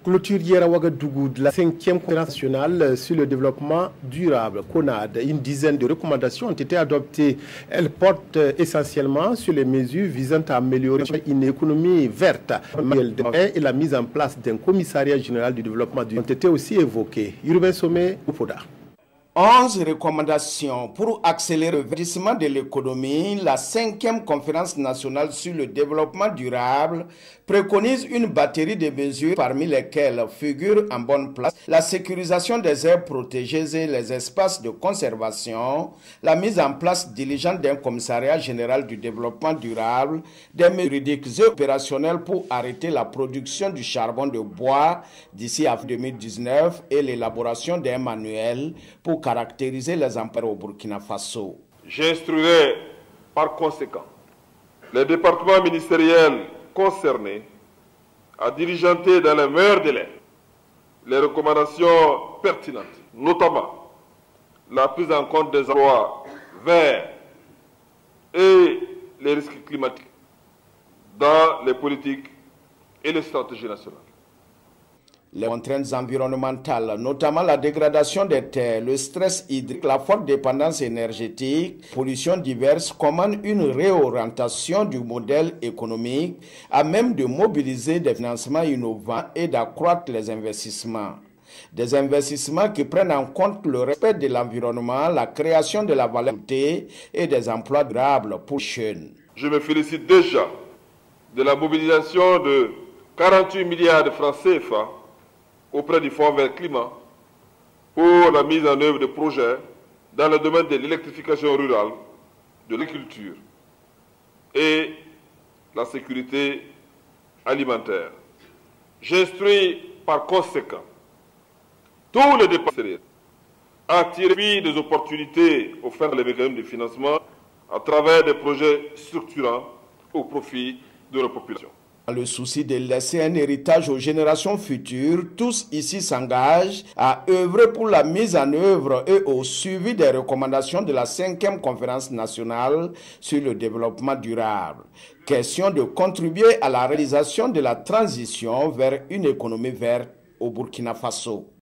Clôture hier à Ouagadougou de la 5e conférence nationale sur le développement durable, CONAD. Une dizaine de recommandations ont été adoptées. Elles portent essentiellement sur les mesures visant à améliorer une économie verte et la mise en place d'un commissariat général du développement durable ont été aussi évoquées. Urbain Sommet, Oupoda. 11 recommandations pour accélérer le verdissement de l'économie. La 5e conférence nationale sur le développement durable préconise une batterie de mesures parmi lesquelles figurent en bonne place la sécurisation des aires protégées et les espaces de conservation, la mise en place diligente d'un commissariat général du développement durable, des mesures juridiques et opérationnelles pour arrêter la production du charbon de bois d'ici à 2019 et l'élaboration d'un manuel pour caractériser les emplois au Burkina Faso. J'instruirai par conséquent les départements ministériels concernés à diligenter dans les meilleurs délais les recommandations pertinentes, notamment la prise en compte des emplois verts et les risques climatiques dans les politiques et les stratégies nationales. Les contraintes environnementales, notamment la dégradation des terres, le stress hydrique, la forte dépendance énergétique, pollutions diverses, commandent une réorientation du modèle économique à même de mobiliser des financements innovants et d'accroître les investissements. Des investissements qui prennent en compte le respect de l'environnement, la création de la valeur ajoutée et des emplois durables pour les jeunes. Je me félicite déjà de la mobilisation de 48 milliards de francs CFA auprès du Fonds vert climat pour la mise en œuvre de projets dans le domaine de l'électrification rurale, de l'agriculture et la sécurité alimentaire. J'instruis par conséquent tous les départements à tirer des opportunités offertes par les mécanismes de financement à travers des projets structurants au profit de la population. Dans le souci de laisser un héritage aux générations futures, tous ici s'engagent à œuvrer pour la mise en œuvre et au suivi des recommandations de la 5e conférence nationale sur le développement durable. Question de contribuer à la réalisation de la transition vers une économie verte au Burkina Faso.